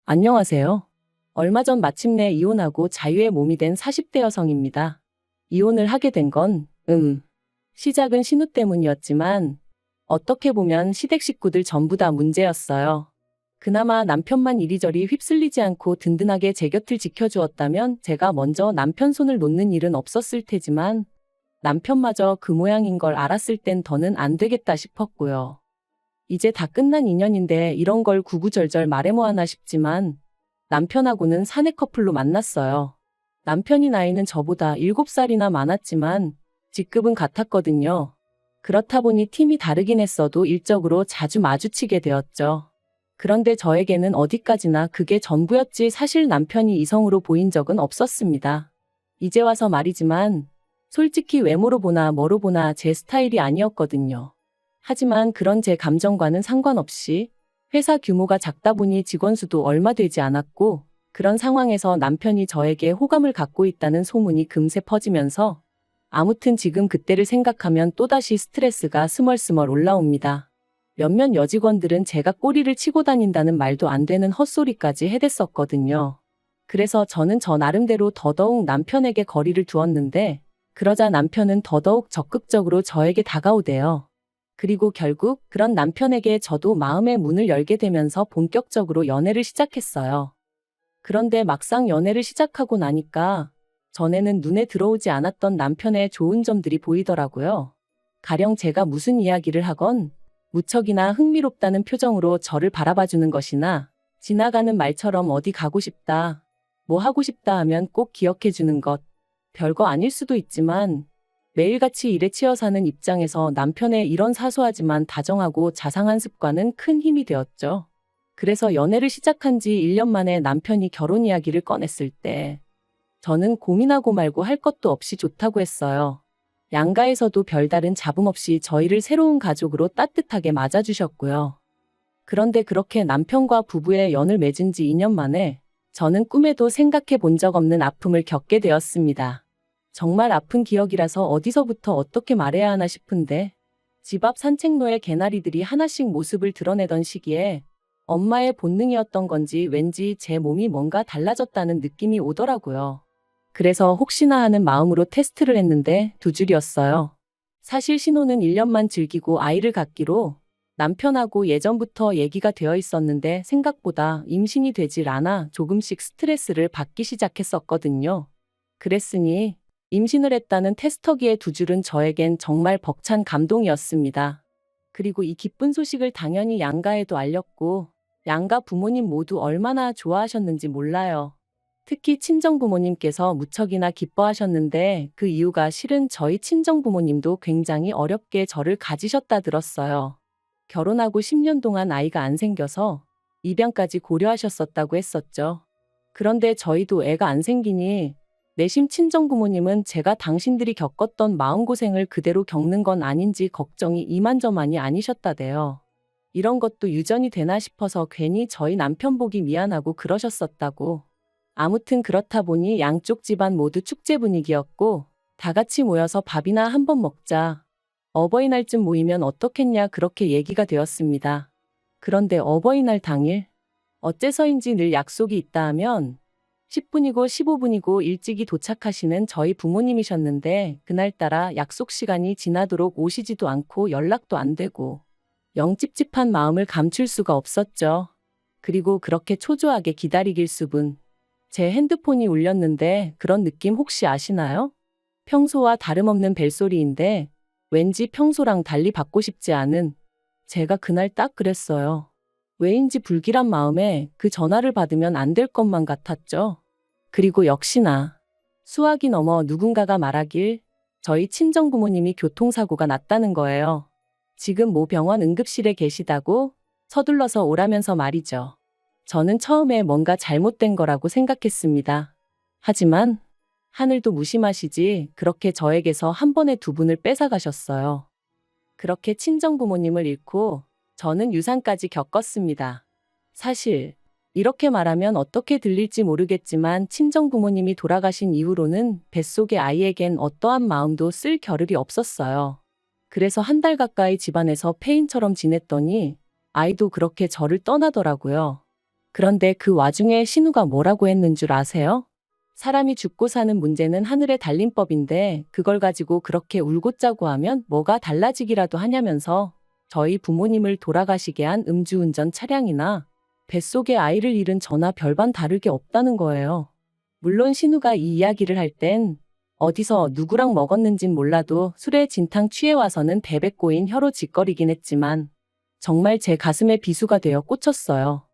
안녕하세요. 얼마 전 마침내 이혼하고 자유의 몸이 된 40대 여성입니다. 이혼을 하게 된 건, 시작은 신우 때문이었지만, 어떻게 보면 시댁 식구들 전부 다 문제였어요. 그나마 남편만 이리저리 휩쓸리지 않고 든든하게 제 곁을 지켜주었다면 제가 먼저 남편 손을 놓는 일은 없었을 테지만, 남편마저 그 모양인 걸 알았을 땐 더는 안 되겠다 싶었고요. 이제 다 끝난 인연인데 이런 걸 구구절절 말해 뭐하나 싶지만 남편하고는 사내 커플로 만났어요. 남편이 나이는 저보다 7살이나 많았지만 직급은 같았거든요. 그렇다 보니 팀이 다르긴 했어도 일적으로 자주 마주치게 되었죠. 그런데 저에게는 어디까지나 그게 전부였지 사실 남편이 이성으로 보인 적은 없었습니다. 이제 와서 말이지만 솔직히 외모로 보나 뭐로 보나 제 스타일이 아니었거든요. 하지만 그런 제 감정과는 상관없이 회사 규모가 작다 보니 직원 수도 얼마 되지 않았고 그런 상황에서 남편이 저에게 호감을 갖고 있다는 소문이 금세 퍼지면서 아무튼 지금 그때를 생각하면 또다시 스트레스가 스멀스멀 올라옵니다. 몇몇 여직원들은 제가 꼬리를 치고 다닌다는 말도 안 되는 헛소리까지 해댔었거든요. 그래서 저는 저 나름대로 더더욱 남편에게 거리를 두었는데 그러자 남편은 더더욱 적극적으로 저에게 다가오대요. 그리고 결국 그런 남편에게 저도 마음의 문을 열게 되면서 본격적으로 연애를 시작했어요. 그런데 막상 연애를 시작하고 나니까 전에는 눈에 들어오지 않았던 남편의 좋은 점들이 보이더라고요. 가령 제가 무슨 이야기를 하건 무척이나 흥미롭다는 표정으로 저를 바라봐주는 것이나 지나가는 말처럼 어디 가고 싶다, 뭐 하고 싶다 하면 꼭 기억해주는 것. 별거 아닐 수도 있지만 매일같이 일에 치여 사는 입장에서 남편의 이런 사소하지만 다정하고 자상한 습관은 큰 힘이 되었죠. 그래서 연애를 시작한 지 1년 만에 남편이 결혼 이야기를 꺼냈을 때 저는 고민하고 말고 할 것도 없이 좋다고 했어요. 양가에서도 별다른 잡음 없이 저희를 새로운 가족으로 따뜻하게 맞아주셨고요. 그런데 그렇게 남편과 부부의 연을 맺은 지 2년 만에 저는 꿈에도 생각해 본 적 없는 아픔을 겪게 되었습니다. 정말 아픈 기억이라서 어디서부터 어떻게 말해야 하나 싶은데 집 앞 산책로에 개나리들이 하나씩 모습을 드러내던 시기에 엄마의 본능이었던 건지 왠지 제 몸이 뭔가 달라졌다는 느낌이 오더라고요. 그래서 혹시나 하는 마음으로 테스트를 했는데 2줄이었어요. 사실 신혼은 1년만 즐기고 아이를 갖기로 남편하고 예전부터 얘기가 되어 있었는데 생각보다 임신이 되질 않아 조금씩 스트레스를 받기 시작했었거든요. 그랬으니 임신을 했다는 테스터기의 2줄은 저에겐 정말 벅찬 감동이었습니다. 그리고 이 기쁜 소식을 당연히 양가에도 알렸고 양가 부모님 모두 얼마나 좋아하셨는지 몰라요. 특히 친정부모님께서 무척이나 기뻐하셨는데 그 이유가 실은 저희 친정부모님도 굉장히 어렵게 저를 가지셨다 들었어요. 결혼하고 10년 동안 아이가 안 생겨서 입양까지 고려하셨었다고 했었죠. 그런데 저희도 애가 안 생기니 내심 친정부모님은 제가 당신들이 겪었던 마음고생을 그대로 겪는 건 아닌지 걱정이 이만저만이 아니셨다대요. 이런 것도 유전이 되나 싶어서 괜히 저희 남편 보기 미안하고 그러셨었다고. 아무튼 그렇다 보니 양쪽 집안 모두 축제 분위기였고 다 같이 모여서 밥이나 한번 먹자. 어버이날쯤 모이면 어떻겠냐 그렇게 얘기가 되었습니다. 그런데 어버이날 당일 어째서인지 늘 약속이 있다 하면 10분이고 15분이고 일찍이 도착하시는 저희 부모님이셨는데 그날따라 약속 시간이 지나도록 오시지도 않고 연락도 안 되고 영 찝찝한 마음을 감출 수가 없었죠. 그리고 그렇게 초조하게 기다리길 수분. 제 핸드폰이 울렸는데 그런 느낌 혹시 아시나요? 평소와 다름없는 벨소리인데 왠지 평소랑 달리 받고 싶지 않은 제가 그날 딱 그랬어요. 왜인지 불길한 마음에 그 전화를 받으면 안 될 것만 같았죠. 그리고 역시나 수학이 넘어 누군가가 말하길 저희 친정부모님이 교통사고가 났다는 거예요. 지금 모 병원 응급실에 계시다고 서둘러서 오라면서 말이죠. 저는 처음에 뭔가 잘못된 거라고 생각했습니다. 하지만 하늘도 무심하시지 그렇게 저에게서 한 번에 2분을 뺏어가셨어요. 그렇게 친정부모님을 잃고 저는 유산까지 겪었습니다. 사실 이렇게 말하면 어떻게 들릴지 모르겠지만 친정부모님이 돌아가신 이후로는 뱃속의 아이에겐 어떠한 마음도 쓸 겨를이 없었어요. 그래서 1달 가까이 집안에서 폐인처럼 지냈더니 아이도 그렇게 저를 떠나더라고요. 그런데 그 와중에 신우가 뭐라고 했는 줄 아세요? 사람이 죽고 사는 문제는 하늘에 달린 법인데 그걸 가지고 그렇게 울고 짜고 하면 뭐가 달라지기라도 하냐면서 저희 부모님을 돌아가시게 한 음주운전 차량이나 뱃속에 아이를 잃은 저나 별반 다르게 없다는 거예요. 물론 신우가 이 이야기를 할 땐 어디서 누구랑 먹었는진 몰라도 술에 진탕 취해 와서는 베베 꼬인 혀로 짓거리긴 했지만 정말 제 가슴에 비수가 되어 꽂혔어요.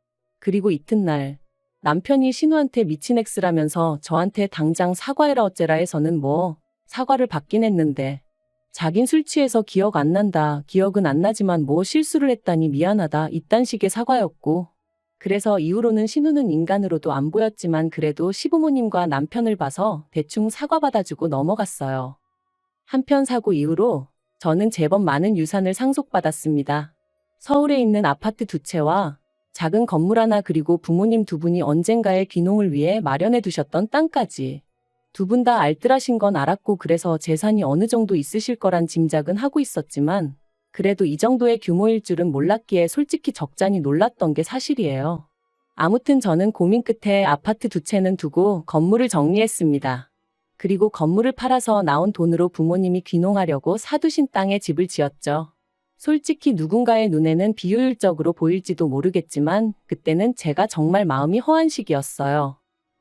그리고 이튿날 남편이 신우한테 미친 X라면서 저한테 당장 사과해라 어째라 해서는 뭐 사과를 받긴 했는데 자긴 술 취해서 기억 안 난다. 기억은 안 나지만 뭐 실수를 했다니 미안하다. 이딴 식의 사과였고 그래서 이후로는 신우는 인간으로도 안 보였지만 그래도 시부모님과 남편을 봐서 대충 사과받아주고 넘어갔어요. 한편 사고 이후로 저는 제법 많은 유산을 상속받았습니다. 서울에 있는 아파트 2채와 작은 건물 하나 그리고 부모님 2분이 언젠가의 귀농을 위해 마련해 두셨던 땅까지. 2분 다 알뜰하신 건 알았고 그래서 재산이 어느 정도 있으실 거란 짐작은 하고 있었지만 그래도 이 정도의 규모일 줄은 몰랐기에 솔직히 적잖이 놀랐던 게 사실이에요. 아무튼 저는 고민 끝에 아파트 2채는 두고 건물을 정리했습니다. 그리고 건물을 팔아서 나온 돈으로 부모님이 귀농하려고 사두신 땅에 집을 지었죠. 솔직히 누군가의 눈에는 비효율적으로 보일지도 모르겠지만 그때는 제가 정말 마음이 허한 시기였어요.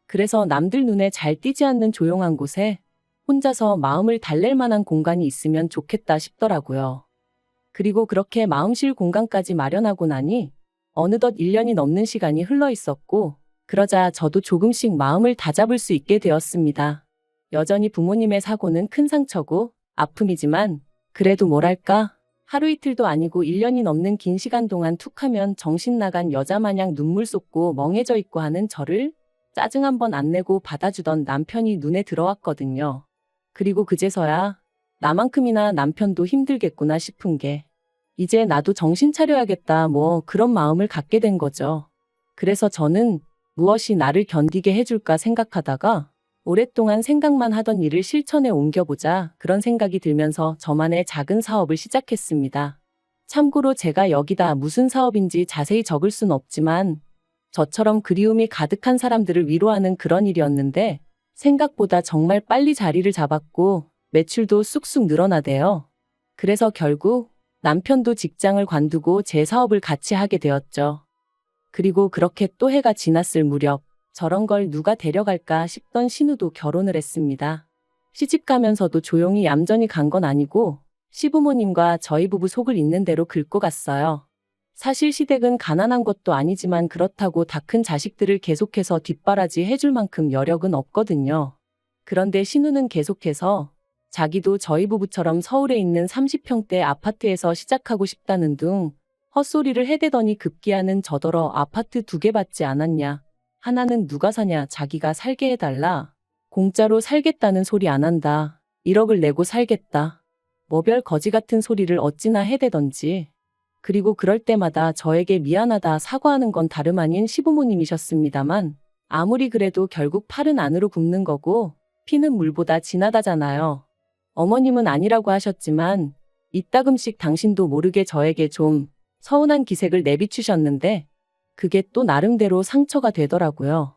그래서 남들 눈에 잘 띄지 않는 조용한 곳에 혼자서 마음을 달랠 만한 공간이 있으면 좋겠다 싶더라고요. 그리고 그렇게 마음 쉴 공간까지 마련하고 나니 어느덧 1년이 넘는 시간이 흘러 있었고 그러자 저도 조금씩 마음을 다잡을 수 있게 되었습니다. 여전히 부모님의 사고는 큰 상처고 아픔이지만 그래도 뭐랄까 하루 이틀도 아니고 1년이 넘는 긴 시간 동안 툭하면 정신 나간 여자 마냥 눈물 쏟고 멍해져 있고 하는 저를 짜증 한 번 안 내고 받아주던 남편이 눈에 들어왔거든요. 그리고 그제서야 나만큼이나 남편도 힘들겠구나 싶은 게 이제 나도 정신 차려야겠다 뭐 그런 마음을 갖게 된 거죠. 그래서 저는 무엇이 나를 견디게 해줄까 생각하다가 오랫동안 생각만 하던 일을 실천에 옮겨보자 그런 생각이 들면서 저만의 작은 사업을 시작했습니다. 참고로 제가 여기다 무슨 사업인지 자세히 적을 순 없지만 저처럼 그리움이 가득한 사람들을 위로하는 그런 일이었는데 생각보다 정말 빨리 자리를 잡았고 매출도 쑥쑥 늘어나대요. 그래서 결국 남편도 직장을 관두고 제 사업을 같이 하게 되었죠. 그리고 그렇게 또 해가 지났을 무렵 저런 걸 누가 데려갈까 싶던 신우도 결혼을 했습니다. 시집가면서도 조용히 얌전히 간 건 아니고 시부모님과 저희 부부 속을 있는 대로 긁고 갔어요. 사실 시댁은 가난한 것도 아니지만 그렇다고 다 큰 자식들을 계속해서 뒷바라지 해줄 만큼 여력은 없거든요. 그런데 신우는 계속해서 자기도 저희 부부처럼 서울에 있는 30평대 아파트에서 시작하고 싶다는 둥 헛소리를 해대더니 급기야는 저더러 아파트 2개 받지 않았냐. 하나는 누가 사냐 자기가 살게 해달라. 공짜로 살겠다는 소리 안 한다. 1억을 내고 살겠다. 뭐 별 거지 같은 소리를 어찌나 해대던지. 그리고 그럴 때마다 저에게 미안하다 사과하는 건 다름 아닌 시부모님이셨습니다만 아무리 그래도 결국 팔은 안으로 굽는 거고 피는 물보다 진하다잖아요. 어머님은 아니라고 하셨지만 이따금씩 당신도 모르게 저에게 좀 서운한 기색을 내비추셨는데 그게 또 나름대로 상처가 되더라고요.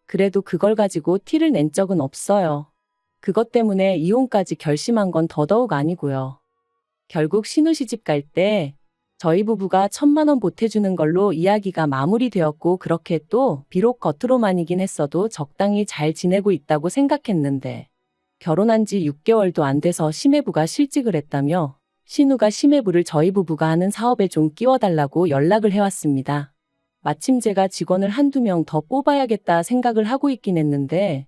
그래도 그걸 가지고 티를 낸 적은 없어요. 그것 때문에 이혼까지 결심한 건 더더욱 아니고요. 결국 신우 시집 갈 때 저희 부부가 1,000만 원 보태주는 걸로 이야기가 마무리되었고 그렇게 또 비록 겉으로만이긴 했어도 적당히 잘 지내고 있다고 생각했는데 결혼한 지 6개월도 안 돼서 시매부가 실직을 했다며 신우가 시매부를 저희 부부가 하는 사업에 좀 끼워달라고 연락을 해왔습니다. 마침 제가 직원을 한두 명 더 뽑아야겠다 생각을 하고 있긴 했는데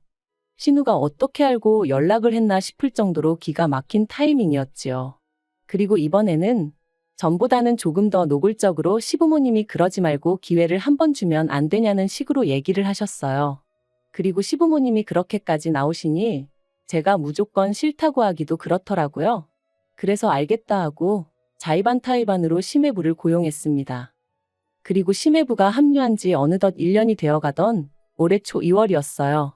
신우가 어떻게 알고 연락을 했나 싶을 정도로 기가 막힌 타이밍이었지요. 그리고 이번에는 전보다는 조금 더 노골적으로 시부모님이 그러지 말고 기회를 한 번 주면 안 되냐는 식으로 얘기를 하셨어요. 그리고 시부모님이 그렇게까지 나오시니 제가 무조건 싫다고 하기도 그렇더라고요. 그래서 알겠다 하고 자의반타의반으로 시매부를 고용했습니다. 그리고 시매부가 합류한 지 어느덧 1년이 되어가던 올해 초 2월이었어요.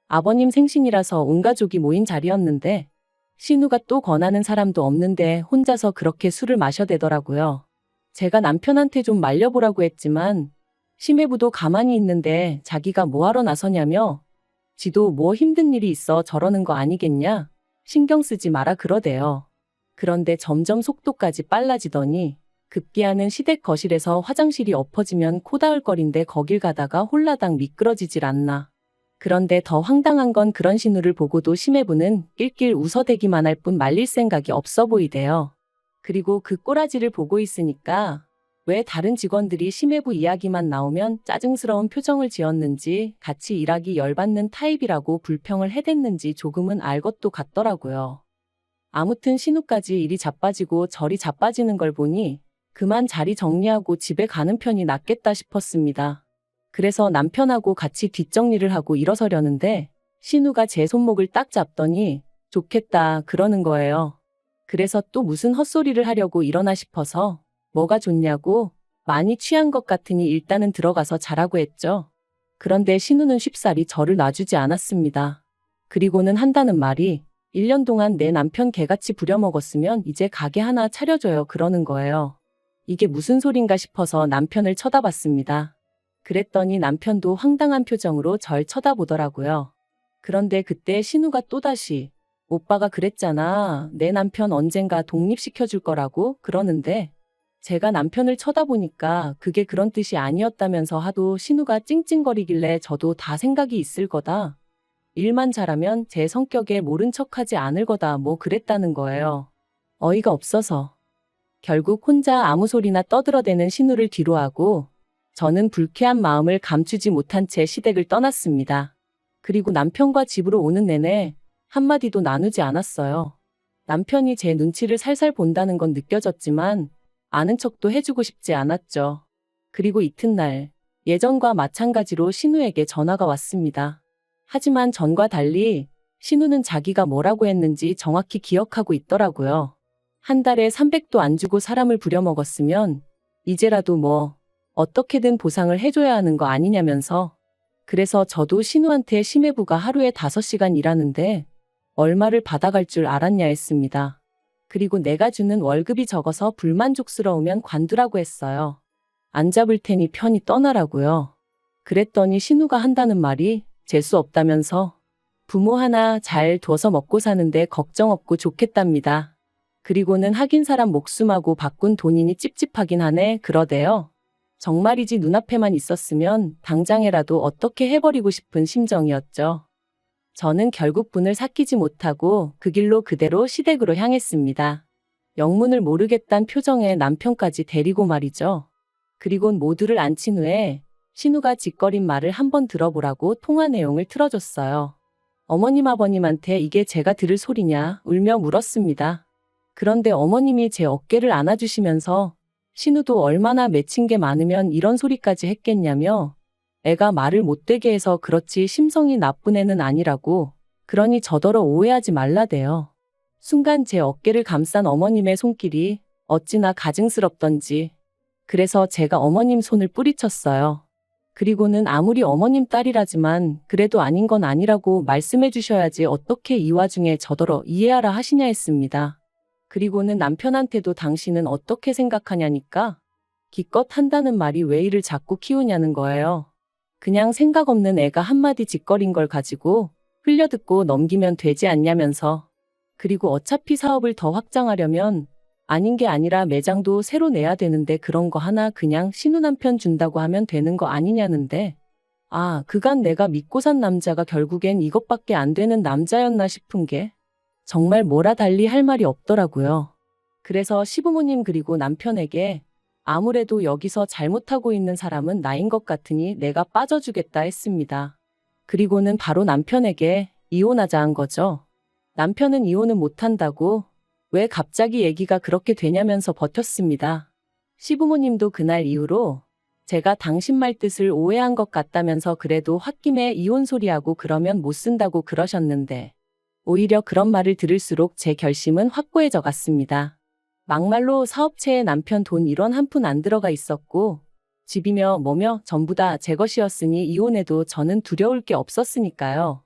아버님 생신이라서 온 가족이 모인 자리였는데 신우가 또 권하는 사람도 없는데 혼자서 그렇게 술을 마셔대더라고요. 제가 남편한테 좀 말려보라고 했지만 심해부도 가만히 있는데 자기가 뭐하러 나서냐며 지도 뭐 힘든 일이 있어 저러는 거 아니겠냐? 신경 쓰지 마라 그러대요. 그런데 점점 속도까지 빨라지더니 급기야는 시댁 거실에서 화장실이 엎어지면 코 닿을 거리인데 거길 가다가 홀라당 미끄러지질 않나. 그런데 더 황당한 건 그런 신우를 보고도 심해부는 낄낄 웃어대기만 할 뿐 말릴 생각이 없어 보이대요. 그리고 그 꼬라지를 보고 있으니까 왜 다른 직원들이 심해부 이야기만 나오면 짜증스러운 표정을 지었는지 같이 일하기 열받는 타입이라고 불평을 해댔는지 조금은 알 것도 같더라고요. 아무튼 신우까지 일이 자빠지고 저리 자빠지는 걸 보니 그만 자리 정리하고 집에 가는 편이 낫겠다 싶었습니다. 그래서 남편하고 같이 뒷정리를 하고 일어서려는데 신우가 제 손목을 딱 잡더니 좋겠다 그러는 거예요. 그래서 또 무슨 헛소리를 하려고 일어나 싶어서 뭐가 좋냐고 많이 취한 것 같으니 일단은 들어가서 자라고 했죠. 그런데 신우는 쉽사리 저를 놔주지 않았습니다. 그리고는 한다는 말이 1년 동안 내 남편 개같이 부려먹었으면 이제 가게 하나 차려줘요 그러는 거예요. 이게 무슨 소린가 싶어서 남편을 쳐다봤습니다. 그랬더니 남편도 황당한 표정으로 절 쳐다보더라고요. 그런데 그때 신우가 또다시 오빠가 그랬잖아. 내 남편 언젠가 독립시켜줄 거라고 그러는데 제가 남편을 쳐다보니까 그게 그런 뜻이 아니었다면서 하도 신우가 찡찡거리길래 저도 다 생각이 있을 거다. 일만 잘하면 제 성격에 모른 척하지 않을 거다 뭐 그랬다는 거예요. 어이가 없어서. 결국 혼자 아무 소리나 떠들어대는 신우를 뒤로하고 저는 불쾌한 마음을 감추지 못한 채 시댁을 떠났습니다. 그리고 남편과 집으로 오는 내내 한마디도 나누지 않았어요. 남편이 제 눈치를 살살 본다는 건 느껴졌지만 아는 척도 해주고 싶지 않았죠. 그리고 이튿날 예전과 마찬가지로 신우에게 전화가 왔습니다. 하지만 전과 달리 신우는 자기가 뭐라고 했는지 정확히 기억하고 있더라고요. 한 달에 300도 안 주고 사람을 부려먹었으면 이제라도 뭐 어떻게든 보상을 해줘야 하는 거 아니냐면서. 그래서 저도 신우한테 심해부가 하루에 5시간 일하는데 얼마를 받아갈 줄 알았냐 했습니다. 그리고 내가 주는 월급이 적어서 불만족스러우면 관두라고 했어요. 안 잡을 테니 편히 떠나라고요. 그랬더니 신우가 한다는 말이 재수 없다면서 부모 하나 잘 둬서 먹고 사는데 걱정 없고 좋겠답니다. 그리고는 하긴 사람 목숨하고 바꾼 돈이니 찝찝하긴 하네 그러대요. 정말이지 눈앞에만 있었으면 당장에라도 어떻게 해버리고 싶은 심정이었죠. 저는 결국 분을 삭히지 못하고 그 길로 그대로 시댁으로 향했습니다. 영문을 모르겠단 표정에 남편까지 데리고 말이죠. 그리곤 모두를 앉힌 후에 신우가 짓거린 말을 한번 들어보라고 통화 내용을 틀어줬어요. 어머님 아버님한테 이게 제가 들을 소리냐 울며 물었습니다. 그런데 어머님이 제 어깨를 안아주시면서 신우도 얼마나 맺힌 게 많으면 이런 소리까지 했겠냐며 애가 말을 못되게 해서 그렇지 심성이 나쁜 애는 아니라고 그러니 저더러 오해하지 말라대요. 순간 제 어깨를 감싼 어머님의 손길이 어찌나 가증스럽던지 그래서 제가 어머님 손을 뿌리쳤어요. 그리고는 아무리 어머님 딸이라지만 그래도 아닌 건 아니라고 말씀해 주셔야지 어떻게 이 와중에 저더러 이해하라 하시냐 했습니다. 그리고는 남편한테도 당신은 어떻게 생각하냐니까 기껏 한다는 말이 왜 이를 자꾸 키우냐는 거예요. 그냥 생각 없는 애가 한마디 짓거린 걸 가지고 흘려듣고 넘기면 되지 않냐면서. 그리고 어차피 사업을 더 확장하려면 아닌 게 아니라 매장도 새로 내야 되는데 그런 거 하나 그냥 신우 남편 준다고 하면 되는 거 아니냐는데 아, 그간 내가 믿고 산 남자가 결국엔 이것밖에 안 되는 남자였나 싶은 게 정말 뭐라 달리 할 말이 없더라고요. 그래서 시부모님 그리고 남편에게 아무래도 여기서 잘못하고 있는 사람은 나인 것 같으니 내가 빠져주겠다 했습니다. 그리고는 바로 남편에게 이혼하자 한 거죠. 남편은 이혼은 못한다고 왜 갑자기 얘기가 그렇게 되냐면서 버텼습니다. 시부모님도 그날 이후로 제가 당신 말 뜻을 오해한 것 같다면서 그래도 홧김에 이혼 소리하고 그러면 못 쓴다고 그러셨는데 오히려 그런 말을 들을수록 제 결심은 확고해져 갔습니다. 막말로 사업체에 남편 돈 1원 한 푼 안 들어가 있었고 집이며 뭐며 전부 다 제 것이었으니 이혼해도 저는 두려울 게 없었으니까요.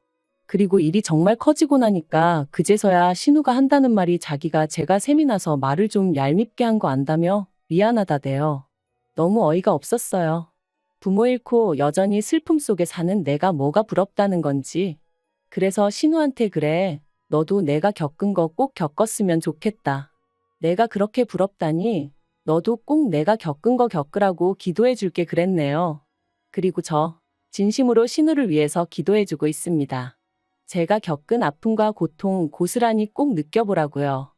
그리고 일이 정말 커지고 나니까 그제서야 신우가 한다는 말이 자기가 제가 셈이 나서 말을 좀 얄밉게 한 거 안다며 미안하다대요. 너무 어이가 없었어요. 부모 잃고 여전히 슬픔 속에 사는 내가 뭐가 부럽다는 건지. 그래서 신우한테 그래. 너도 내가 겪은 거 꼭 겪었으면 좋겠다. 내가 그렇게 부럽다니 너도 꼭 내가 겪은 거 겪으라고 기도해 줄게 그랬네요. 그리고 저 진심으로 신우를 위해서 기도해 주고 있습니다. 제가 겪은 아픔과 고통 고스란히 꼭 느껴보라고요.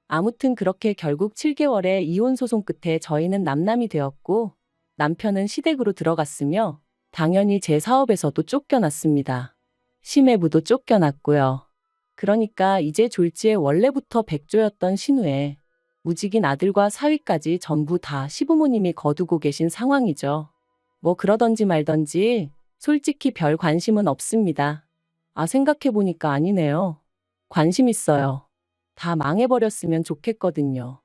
아무튼 그렇게 결국 7개월의 이혼 소송 끝에 저희는 남남이 되었고 남편은 시댁으로 들어갔으며 당연히 제 사업에서도 쫓겨났습니다. 심해부도 쫓겨났고요. 그러니까 이제 졸지에 원래부터 백조였던 신우의 무직인 아들과 사위까지 전부 다 시부모님이 거두고 계신 상황이죠. 뭐 그러던지 말던지 솔직히 별 관심은 없습니다. 아, 생각해보니까 아니네요. 관심 있어요. 다 망해버렸으면 좋겠거든요.